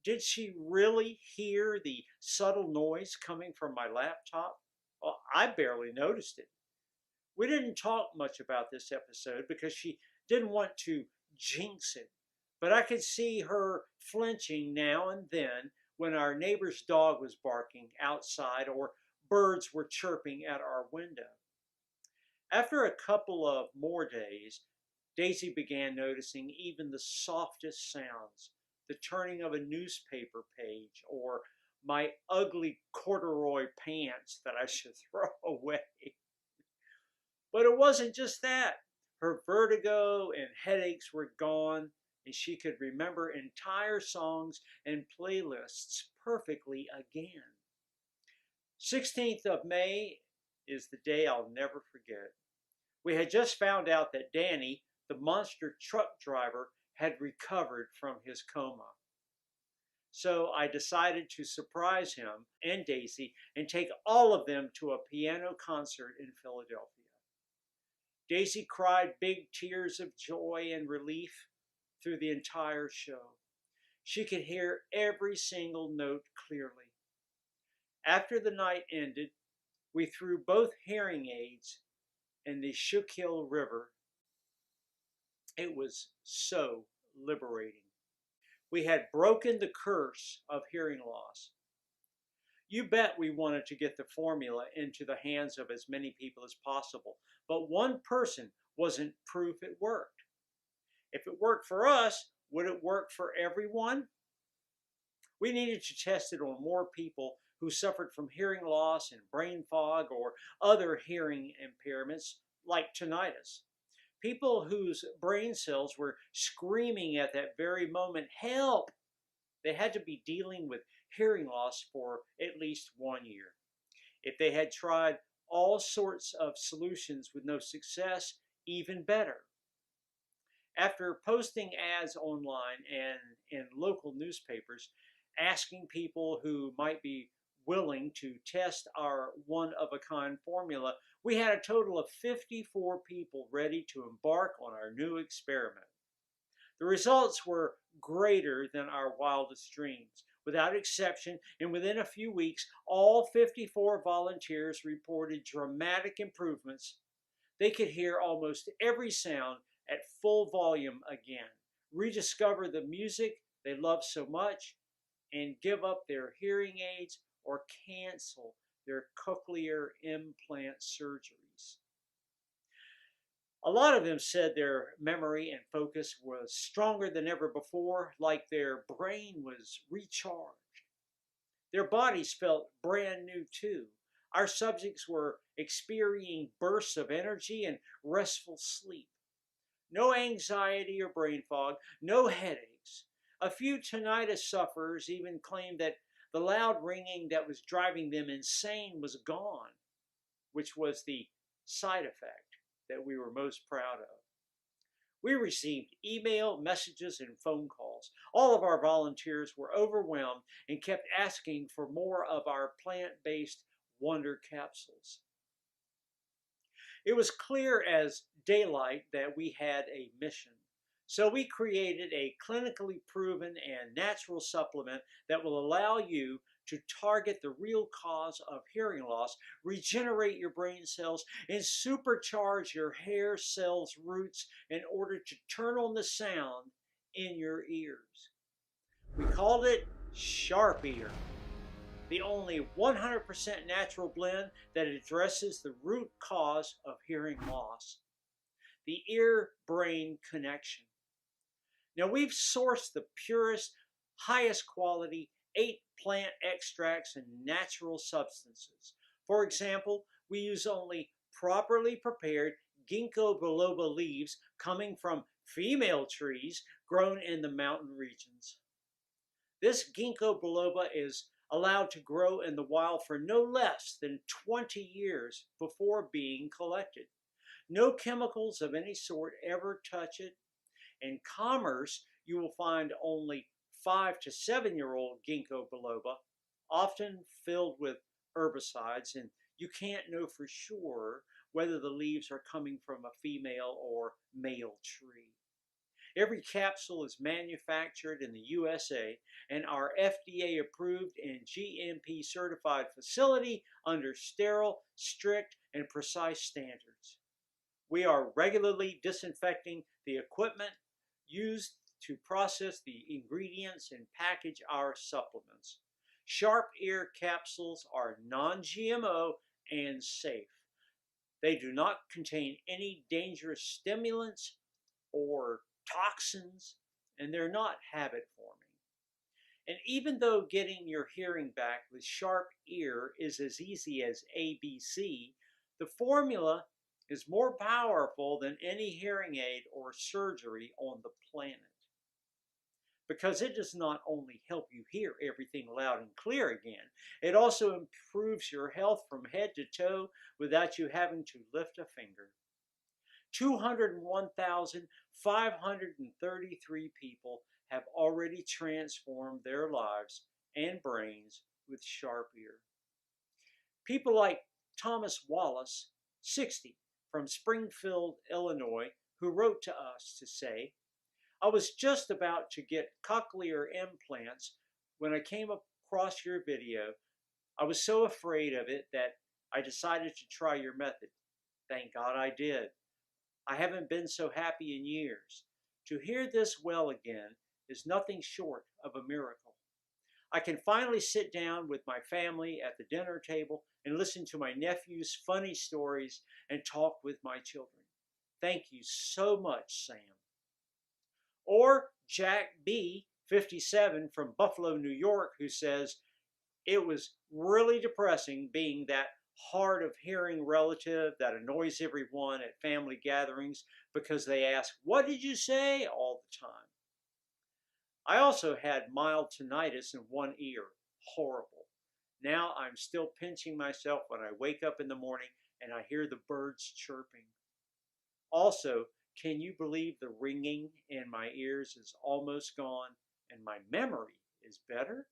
did she really hear the subtle noise coming from my laptop? Well, I barely noticed it. We didn't talk much about this episode because she didn't want to jinx it, but I could see her flinching now and then when our neighbor's dog was barking outside or birds were chirping at our window. After a couple of more days, Daisy began noticing even the softest sounds, the turning of a newspaper page, or my ugly corduroy pants that I should throw away. But it wasn't just that. Her vertigo and headaches were gone. and she could remember entire songs and playlists perfectly again. 16th of May is the day I'll never forget. We had just found out that Danny, the monster truck driver, had recovered from his coma. So I decided to surprise him and Daisy and take all of them to a piano concert in Philadelphia. Daisy cried big tears of joy and relief through the entire show. She could hear every single note clearly. After the night ended, we threw both hearing aids in the Schuylkill River. It was so liberating. We had broken the curse of hearing loss. You bet we wanted to get the formula into the hands of as many people as possible, but one person wasn't proof it worked. If it worked for us, would it work for everyone? We needed to test it on more people who suffered from hearing loss and brain fog or other hearing impairments like tinnitus. People whose brain cells were screaming at that very moment, help! They had to be dealing with hearing loss for at least 1 year. If they had tried all sorts of solutions with no success, even better. After posting ads online and in local newspapers, asking people who might be willing to test our one-of-a-kind formula, we had a total of 54 people ready to embark on our new experiment. The results were greater than our wildest dreams. Without exception, and within a few weeks, all 54 volunteers reported dramatic improvements. They could hear almost every sound at full volume again, rediscover the music they love so much, and give up their hearing aids or cancel their cochlear implant surgeries. A lot of them said their memory and focus was stronger than ever before, like their brain was recharged. Their bodies felt brand new too. Our subjects were experiencing bursts of energy and restful sleep. No anxiety or brain fog, no headaches. A few tinnitus sufferers even claimed that the loud ringing that was driving them insane was gone, which was the side effect that we were most proud of. We received email, messages, and phone calls. All of our volunteers were overwhelmed and kept asking for more of our plant-based wonder capsules. It was clear as daylight that we had a mission. So we created a clinically proven and natural supplement that will allow you to target the real cause of hearing loss, regenerate your brain cells, and supercharge your hair cells' roots in order to turn on the sound in your ears. We called it Sharp Ear, the only 100% natural blend that addresses the root cause of hearing loss, the ear-brain connection. Now, we've sourced the purest, highest quality 8 plant extracts and natural substances. For example, we use only properly prepared ginkgo biloba leaves coming from female trees grown in the mountain regions. This ginkgo biloba is allowed to grow in the wild for no less than 20 years before being collected. No chemicals of any sort ever touch it. In commerce, you will find only 5 to 7-year-old ginkgo biloba, often filled with herbicides, and you can't know for sure whether the leaves are coming from a female or male tree. Every capsule is manufactured in the USA and our FDA approved and GMP certified facility under sterile, strict, and precise standards. We are regularly disinfecting the equipment used to process the ingredients and package our supplements. Sharp Ear capsules are non-GMO and safe. They do not contain any dangerous stimulants or toxins, and they're not habit forming. And even though getting your hearing back with Sharp Ear is as easy as ABC, the formula is more powerful than any hearing aid or surgery on the planet. because it does not only help you hear everything loud and clear again, it also improves your health from head to toe without you having to lift a finger. 201,533 people have already transformed their lives and brains with Sharp Ear. People like Thomas Wallace, 60, from Springfield, Illinois, who wrote to us to say, I was just about to get cochlear implants when I came across your video. I was so afraid of it that I decided to try your method. Thank God I did. I haven't been so happy in years. To hear this well again is nothing short of a miracle. I can finally sit down with my family at the dinner table and listen to my nephew's funny stories and talk with my children. Thank you so much, Sam. Or Jack B., 57, from Buffalo, New York, who says, it was really depressing being that hard of hearing relative that annoys everyone at family gatherings because they ask, what did you say? All the time. I also had mild tinnitus in one ear. Horrible. Now I'm still pinching myself when I wake up in the morning and I hear the birds chirping. Also, can you believe the ringing in my ears is almost gone and my memory is better?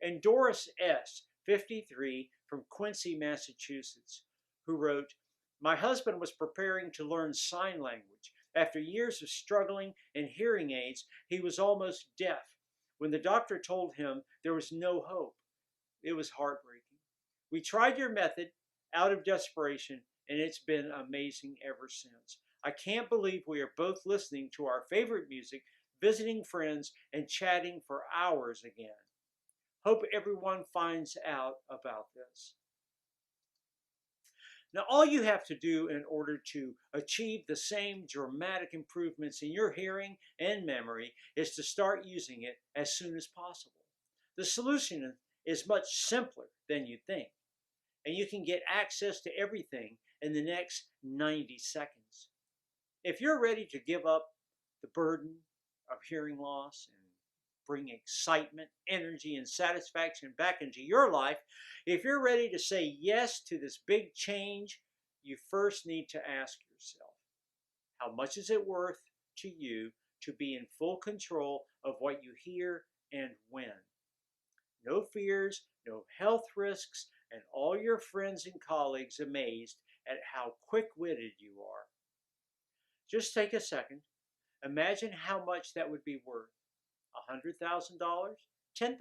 And Doris S., 53, from Quincy, Massachusetts, who wrote, my husband was preparing to learn sign language. After years of struggling and hearing aids, he was almost deaf. When the doctor told him there was no hope, it was heartbreaking. We tried your method out of desperation, and it's been amazing ever since. I can't believe we are both listening to our favorite music, visiting friends, and chatting for hours again. Hope everyone finds out about this. Now, all you have to do in order to achieve the same dramatic improvements in your hearing and memory is to start using it as soon as possible. The solution is much simpler than you think, and you can get access to everything in the next 90 seconds. If you're ready to give up the burden of hearing loss and bring excitement, energy, and satisfaction back into your life, if you're ready to say yes to this big change, you first need to ask yourself, how much is it worth to you to be in full control of what you hear and when? No fears, no health risks, and all your friends and colleagues amazed at how quick-witted you are. Just take a second. Imagine how much that would be worth. $100,000, $10,000,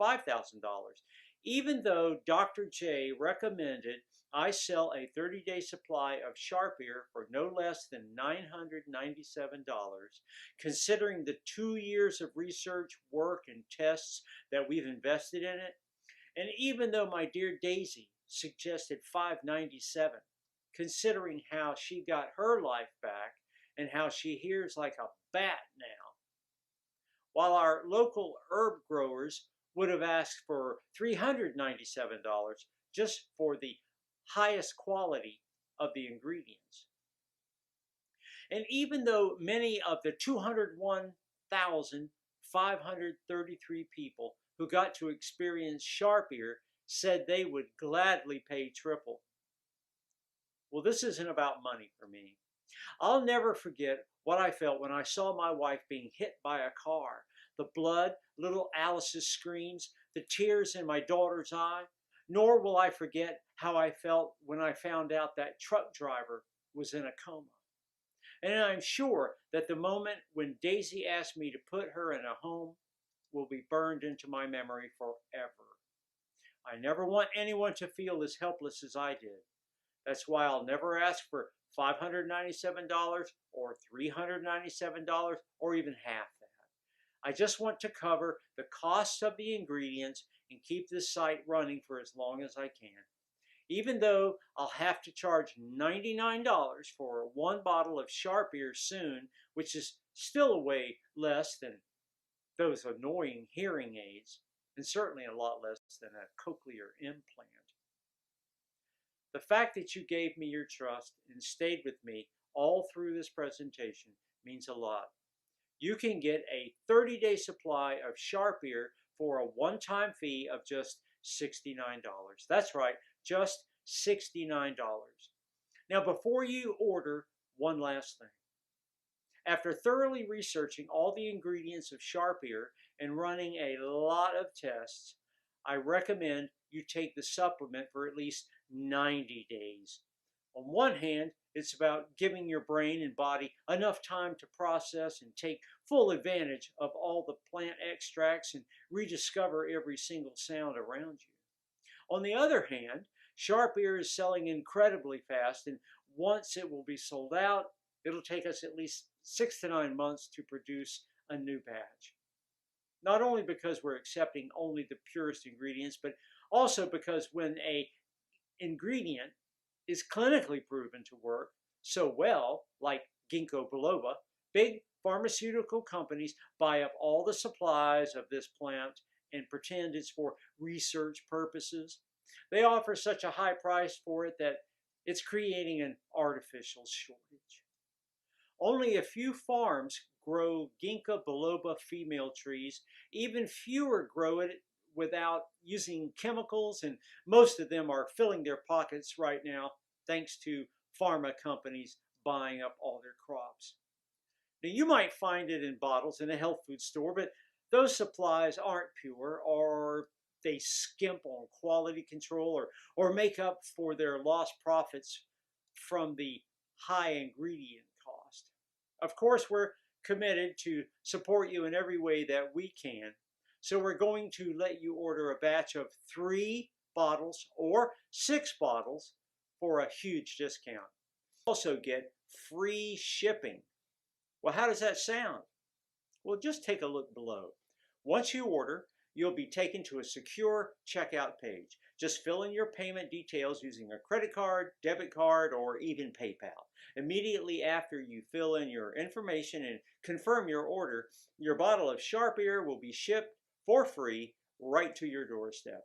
$5,000. Even though Dr. J recommended I sell a 30-day supply of Sharp Ear for no less than $997, considering the 2 years of research, work, and tests that we've invested in it, and even though my dear Daisy suggested $597, considering how she got her life back and how she hears like a bat now, while our local herb growers would have asked for $397 just for the highest quality of the ingredients. And even though many of the 201,533 people who got to experience Sharp Ear said they would gladly pay triple. Well, this isn't about money for me. I'll never forget what I felt when I saw my wife being hit by a car. The blood, little Alice's screams, the tears in my daughter's eye. Nor will I forget how I felt when I found out that truck driver was in a coma. And I'm sure that the moment when Daisy asked me to put her in a home will be burned into my memory forever. I never want anyone to feel as helpless as I did. That's why I'll never ask for $597 or $397 or even half that. I just want to cover the costs of the ingredients and keep this site running for as long as I can. Even though I'll have to charge $99 for one bottle of Sharp Ear soon, which is still way less than those annoying hearing aids, and certainly a lot less than a cochlear implant. The fact that you gave me your trust and stayed with me all through this presentation means a lot. You can get a 30-day supply of Sharp Ear for a one-time fee of just $69. That's right, just $69. Now, before you order, one last thing. After thoroughly researching all the ingredients of Sharp Ear and running a lot of tests, I recommend you take the supplement for at least 90 days. On one hand, it's about giving your brain and body enough time to process and take full advantage of all the plant extracts and rediscover every single sound around you. On the other hand, Sharp Ear is selling incredibly fast, and once it will be sold out, it'll take us at least 6 to 9 months to produce a new batch. Not only because we're accepting only the purest ingredients, but also because when an ingredient is clinically proven to work so well, like ginkgo biloba, big pharmaceutical companies buy up all the supplies of this plant and pretend it's for research purposes. They offer such a high price for it that it's creating an artificial shortage. Only a few farms grow ginkgo biloba female trees. Even fewer grow it without using chemicals, and most of them are filling their pockets right now thanks to pharma companies buying up all their crops. Now, you might find it in bottles in a health food store, but those supplies aren't pure, or they skimp on quality control, or make up for their lost profits from the high ingredient cost. Of course, we're committed to support you in every way that we can, so we're going to let you order a batch of 3 bottles or 6 bottles for a huge discount. Also get free shipping. Well, how does that sound? Well, just take a look below. Once you order, you'll be taken to a secure checkout page. Just fill in your payment details using a credit card, debit card, or even PayPal. Immediately after you fill in your information and confirm your order, your bottle of Sharp Ear will be shipped for free right to your doorstep.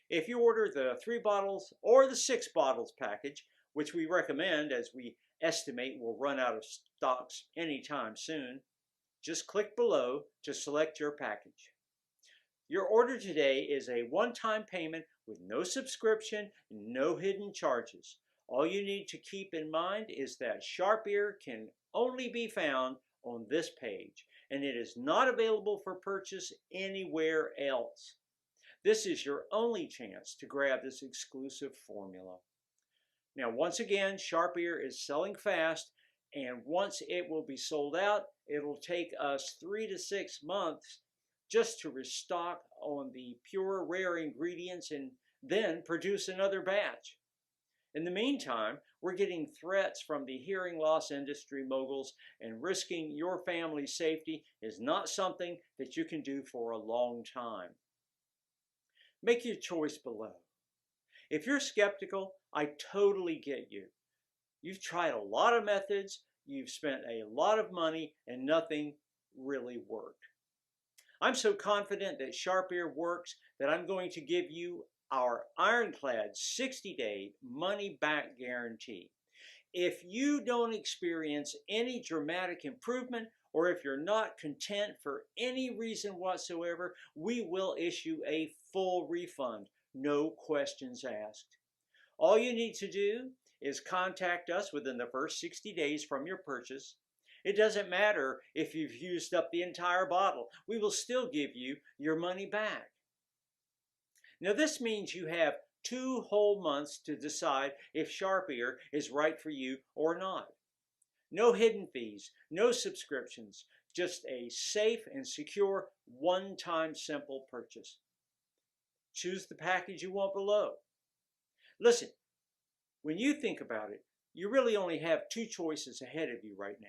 If you order the 3 bottles or the 6 bottles package, which we recommend as we estimate will run out of stocks anytime soon, just click below to select your package. Your order today is a one-time payment with no subscription and no hidden charges. All you need to keep in mind is that Sharp Ear can only be found on this page, and it is not available for purchase anywhere else. This is your only chance to grab this exclusive formula. Now, once again, Sharp Ear is selling fast, and once it will be sold out, it'll take us 3 to 6 months just to restock on the pure, rare ingredients and then produce another batch. In the meantime, we're getting threats from the hearing loss industry moguls, and risking your family's safety is not something that you can do for a long time. Make your choice below. If you're skeptical, I totally get you. You've tried a lot of methods, you've spent a lot of money, and nothing really worked. I'm so confident that Sharp Ear works that I'm going to give you our ironclad 60-day money-back guarantee. If you don't experience any dramatic improvement, or if you're not content for any reason whatsoever, we will issue a full refund, no questions asked. All you need to do is contact us within the first 60 days from your purchase. It doesn't matter if you've used up the entire bottle. We will still give you your money back. Now, this means you have 2 whole months to decide if Sharp Ear is right for you or not. No hidden fees, no subscriptions, just a safe and secure one-time simple purchase. Choose the package you want below. Listen, when you think about it, you really only have 2 choices ahead of you right now.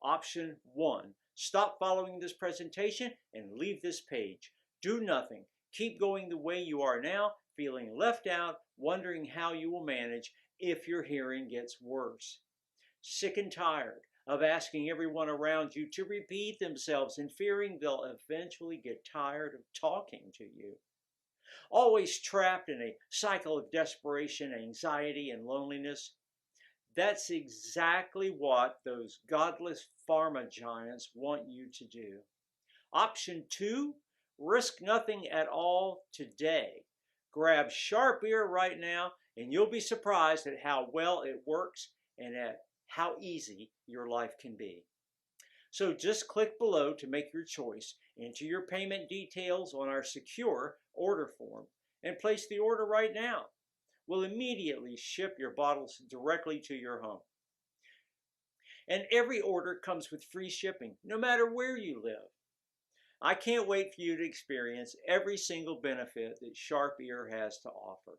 Option 1, stop following this presentation and leave this page. Do nothing. Keep going the way you are now, feeling left out, wondering how you will manage if your hearing gets worse. Sick and tired of asking everyone around you to repeat themselves and fearing they'll eventually get tired of talking to you. Always trapped in a cycle of desperation, anxiety, and loneliness. That's exactly what those godless pharma giants want you to do. Option 2, risk nothing at all today. Grab Sharp Ear right now and you'll be surprised at how well it works and at how easy your life can be. So just click below to make your choice, enter your payment details on our secure order form, and place the order right now. We'll immediately ship your bottles directly to your home. And every order comes with free shipping, no matter where you live. I can't wait for you to experience every single benefit that Sharp Ear has to offer.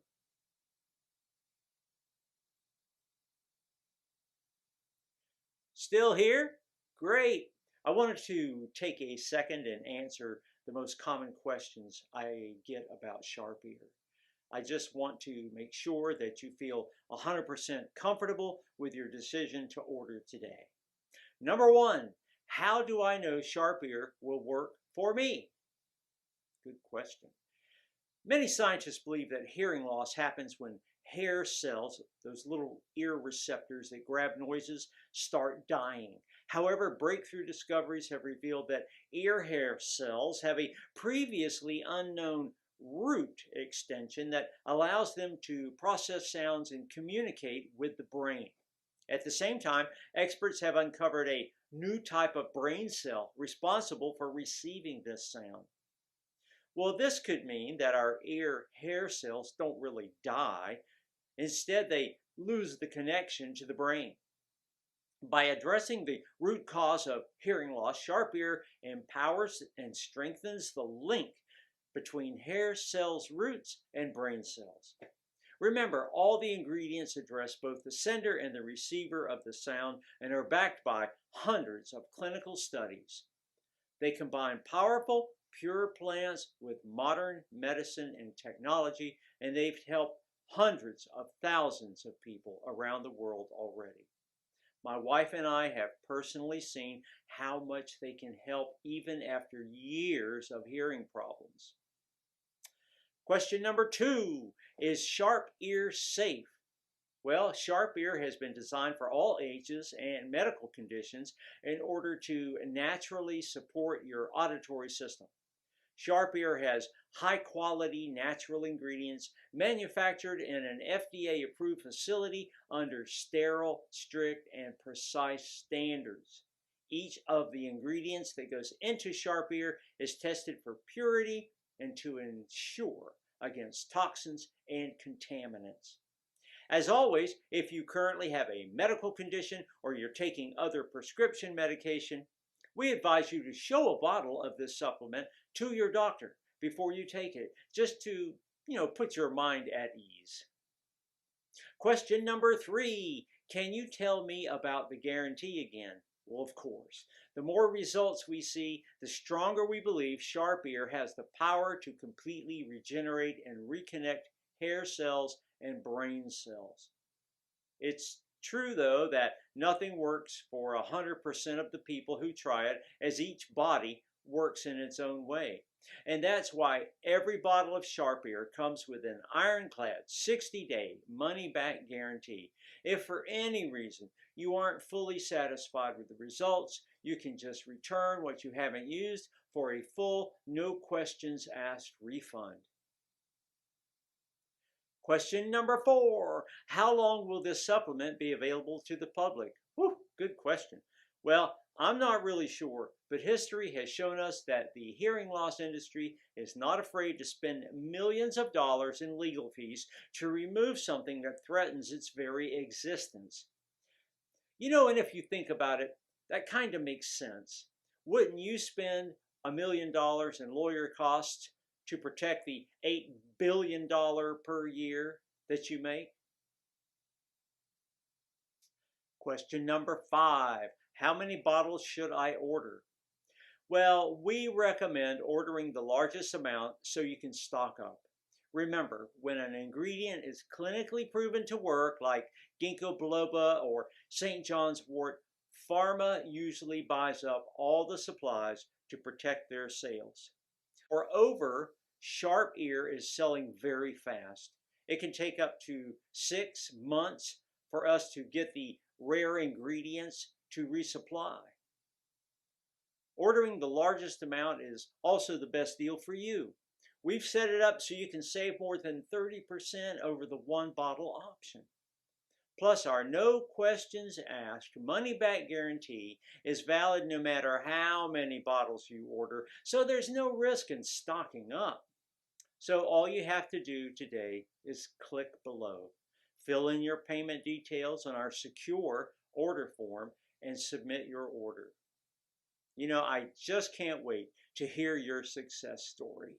Still here? Great! I wanted to take a second and answer the most common questions I get about Sharp Ear. I just want to make sure that you feel 100% comfortable with your decision to order today. Number 1, how do I know Sharp Ear will work for me? Good question. Many scientists believe that hearing loss happens when hair cells, those little ear receptors that grab noises, start dying. However, breakthrough discoveries have revealed that ear hair cells have a previously unknown root extension that allows them to process sounds and communicate with the brain. At the same time, experts have uncovered a new type of brain cell responsible for receiving this sound. Well, this could mean that our ear hair cells don't really die. Instead, they lose the connection to the brain. By addressing the root cause of hearing loss, Sharp Ear empowers and strengthens the link between hair cells' roots and brain cells. Remember, all the ingredients address both the sender and the receiver of the sound and are backed by hundreds of clinical studies. They combine powerful, pure plants with modern medicine and technology, and they've helped hundreds of thousands of people around the world already. My wife and I have personally seen how much they can help even after years of hearing problems. Question number 2, is Sharp Ear safe? Well, Sharp Ear has been designed for all ages and medical conditions in order to naturally support your auditory system. Sharp Ear has high-quality natural ingredients manufactured in an FDA-approved facility under sterile, strict, and precise standards. Each of the ingredients that goes into Sharp Ear is tested for purity and to ensure against toxins and contaminants. As always, if you currently have a medical condition or you're taking other prescription medication, we advise you to show a bottle of this supplement to your doctor before you take it, just to, put your mind at ease. Question number 3, can you tell me about the guarantee again? Well, of course. The more results we see, the stronger we believe Sharp Ear has the power to completely regenerate and reconnect hair cells and brain cells. It's true, though, that nothing works for 100% of the people who try it, as each body works in its own way. And that's why every bottle of Sharp Ear comes with an ironclad 60-day money-back guarantee. If for any reason you aren't fully satisfied with the results, you can just return what you haven't used for a full, no questions asked refund. Question number 4, how long will this supplement be available to the public? Whew, good question. Well, I'm not really sure, but history has shown us that the hearing loss industry is not afraid to spend millions of dollars in legal fees to remove something that threatens its very existence. And if you think about it, that kind of makes sense. Wouldn't you spend $1 million in lawyer costs to protect the $8 billion per year that you make? Question number 5, how many bottles should I order? Well, we recommend ordering the largest amount so you can stock up. Remember, when an ingredient is clinically proven to work, like ginkgo biloba or St. John's wort, pharma usually buys up all the supplies to protect their sales. Moreover, Sharp Ear is selling very fast. It can take up to 6 months for us to get the rare ingredients to resupply. Ordering the largest amount is also the best deal for you. We've set it up so you can save more than 30% over the one bottle option. Plus, our no questions asked money back guarantee is valid no matter how many bottles you order, so there's no risk in stocking up. So all you have to do today is click below, fill in your payment details on our secure order form, and submit your order. I just can't wait to hear your success story.